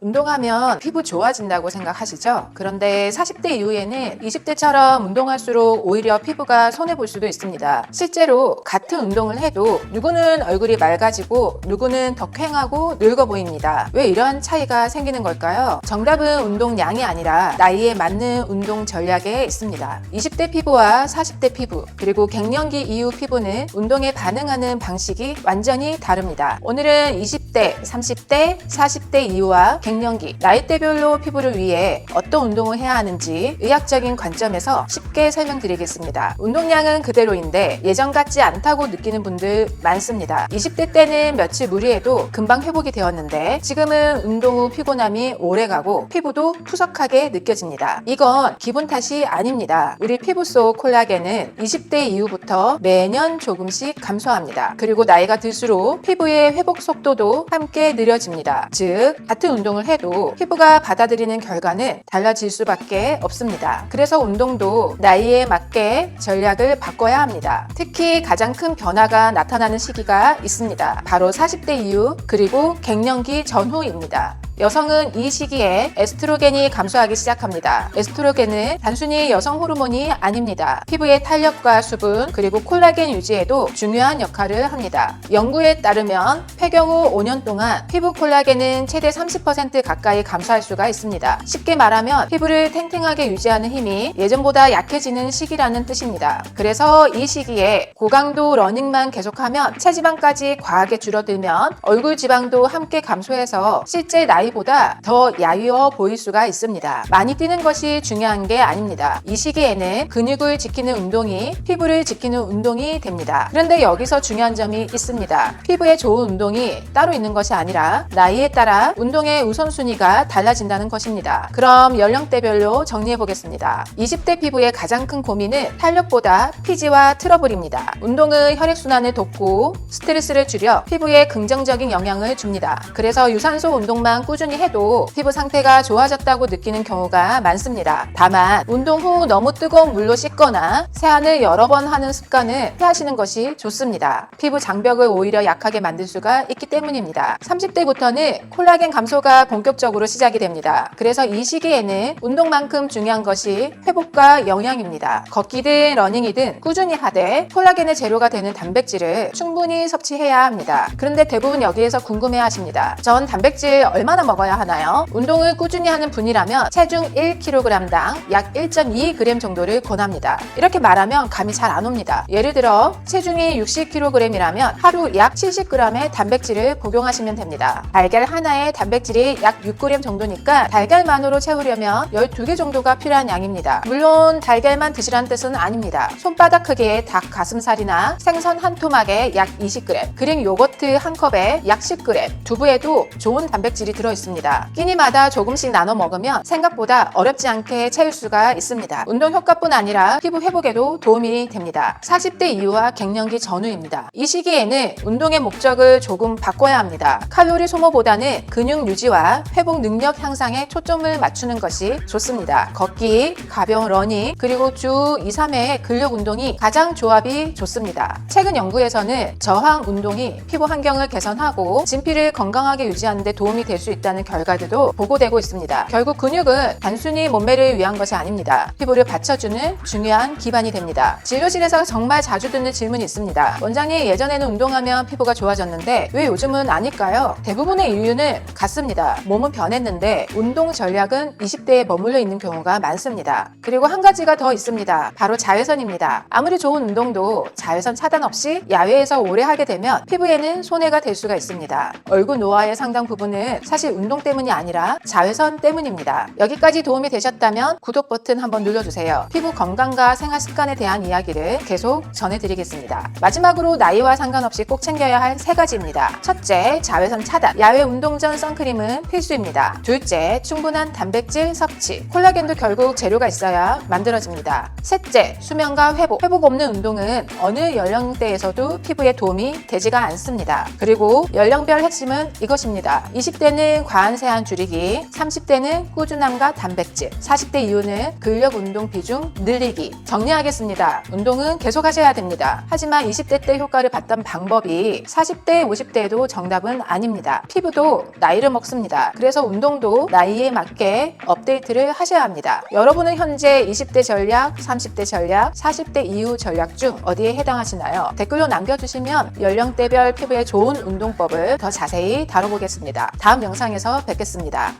운동하면 피부 좋아진다고 생각하시죠? 그런데 40대 이후에는 20대처럼 운동할수록 오히려 피부가 손해볼 수도 있습니다. 실제로 같은 운동을 해도 누구는 얼굴이 맑아지고 누구는 더 퀭하고 늙어 보입니다. 왜 이런 차이가 생기는 걸까요? 정답은 운동량이 아니라 나이에 맞는 운동 전략에 있습니다. 20대 피부와 40대 피부 그리고 갱년기 이후 피부는 운동에 반응하는 방식이 완전히 다릅니다. 오늘은 20대, 30대, 40대 이후와 갱년기, 나이대별로 피부를 위해 어떤 운동을 해야 하는지 의학적인 관점에서 쉽게 설명드리겠습니다. 운동량은 그대로인데 예전 같지 않다고 느끼는 분들 많습니다. 20대 때는 며칠 무리해도 금방 회복이 되었는데 지금은 운동 후 피곤함이 오래가고 피부도 푸석하게 느껴집니다. 이건 기분 탓이 아닙니다. 우리 피부 속 콜라겐은 20대 이후부터 매년 조금씩 감소합니다. 그리고 나이가 들수록 피부의 회복 속도도 함께 느려집니다. 즉 같은 운동을 해도 피부가 받아들이는 결과는 달라질 수밖에 없습니다. 그래서 운동도 나이에 맞게 전략을 바꿔야 합니다. 특히 가장 큰 변화가 나타나는 시기가 있습니다. 바로 40대 이후 그리고 갱년기 전후입니다. 여성은 이 시기에 에스트로겐이 감소하기 시작합니다. 에스트로겐은 단순히 여성 호르몬이 아닙니다. 피부의 탄력과 수분 그리고 콜라겐 유지에도 중요한 역할을 합니다. 연구에 따르면 폐경 후 5년 동안 피부 콜라겐은 최대 30% 가까이 감소할 수가 있습니다. 쉽게 말하면 피부를 탱탱하게 유지하는 힘이 예전보다 약해지는 시기라는 뜻입니다. 그래서 이 시기에 고강도 러닝만 계속하면 체지방까지 과하게 줄어들면 얼굴 지방도 함께 감소해서 실제 나이보다 더 야위어 보일 수가 있습니다. 많이 뛰는 것이 중요한 게 아닙니다. 이 시기에는 근육을 지키는 운동이 피부를 지키는 운동이 됩니다. 그런데 여기서 중요한 점이 있습니다. 피부에 좋은 운동이 따로 있는 것이 아니라 나이에 따라 운동의 우선순위가 달라진다는 것입니다. 그럼 연령대별로 정리해 보겠습니다. 20대 피부의 가장 큰 고민은 탄력보다 피지와 트러블입니다. 운동은 혈액순환을 돕고 스트레스를 줄여 피부에 긍정적인 영향을 줍니다. 그래서 유산소 운동만 꾸준히 해도 피부 상태가 좋아졌다고 느끼는 경우가 많습니다. 다만 운동 후 너무 뜨거운 물로 씻거나 세안을 여러 번 하는 습관을 피하시는 것이 좋습니다. 피부 장벽을 오히려 약하게 만들 수가 있기 때문입니다. 30대부터는 콜라겐 감소가 본격적으로 시작이 됩니다. 그래서 이 시기에는 운동만큼 중요한 것이 회복과 영양입니다. 걷기든 러닝이든 꾸준히 하되 콜라겐의 재료가 되는 단백질을 충분히 섭취해야 합니다. 그런데 대부분 여기에서 궁금해하십니다. 전 단백질 얼마나 먹어야 하나요? 운동을 꾸준히 하는 분이라면 체중 1kg당 약 1.2g 정도를 권합니다. 이렇게 말하면 감이 잘 안 옵니다. 예를 들어 체중이 60kg이라면 하루 약 70g의 단백질을 복용하시면 됩니다. 달걀 하나에 단백질이 약 6g 정도니까 달걀만으로 채우려면 12개 정도가 필요한 양입니다. 물론 달걀만 드시라는 뜻은 아닙니다. 손바닥 크기의 닭 가슴살이나 생선 한 토막에 약 20g, 그릭 요거트 한 컵에 약 10g, 두부에도 좋은 단백질이 들어있습니다. 끼니마다 조금씩 나눠 먹으면 생각보다 어렵지 않게 채울 수가 있습니다. 운동 효과뿐 아니라 피부 회복에도 도움이 됩니다. 40대 이후와 갱년기 전후입니다. 이 시기에는 운동의 목적을 조금 바꿔야 합니다. 칼로리 소모보다는 근육 유지와 회복 능력 향상에 초점을 맞추는 것이 좋습니다. 걷기, 가벼운 러닝, 그리고 주 2, 3회의 근력 운동이 가장 조합이 좋습니다. 최근 연구에서는 저항 운동이 피부 환경을 개선하고 진피를 건강하게 유지하는 데 도움이 될 수 있다는 결과들도 보고되고 있습니다. 결국 근육은 단순히 몸매를 위한 것이 아닙니다. 피부를 받쳐주는 중요한 기반이 됩니다. 진료실에서 정말 자주 듣는 질문이 있습니다. 원장님, 예전에는 운동하면 피부가 좋아졌는데 왜 요즘은 아닐까요? 대부분의 이유는 같습니다. 몸은 변했는데 운동 전략은 20대에 머물러 있는 경우가 많습니다. 그리고 한 가지가 더 있습니다. 바로 자외선입니다. 아무리 좋은 운동도 자외선 차단 없이 야외에서 오래 하게 되면 피부에는 손해가 될 수가 있습니다. 얼굴 노화의 상당 부분은 사실 운동 때문이 아니라 자외선 때문입니다. 여기까지 도움이 되셨다면 구독 버튼 한번 눌러주세요. 피부 건강과 생활 습관에 대한 이야기를 계속 전해드리겠습니다. 마지막으로 나이와 상관없이 꼭 챙겨야 할 3가지입니다. 첫째, 자외선 차단. 야외 운동 전 선크림은 필수입니다. 둘째, 충분한 단백질 섭취. 콜라겐도 결국 재료가 있어야 만들어집니다. 셋째, 수면과 회복. 회복 없는 운동은 어느 연령대에서도 피부에 도움이 되지가 않습니다. 그리고 연령별 핵심은 이것입니다. 20대는 20대는 과한 세안 줄이기, 30대는 꾸준함과 단백질, 40대 이후는 근력 운동 비중 늘리기. 정리하겠습니다. 운동은 계속 하셔야 됩니다. 하지만 20대 때 효과를 봤던 방법이 40대, 50대에도 정답은 아닙니다. 피부도 나이를 먹습니다. 그래서 운동도 나이에 맞게 업데이트를 하셔야 합니다. 여러분은 현재 20대 전략, 30대 전략, 40대 이후 전략 중 어디에 해당하시나요? 댓글로 남겨주시면 연령대별 피부에 좋은 운동법을 더 자세히 다뤄보겠습니다. 다음 영상에서 뵙겠습니다.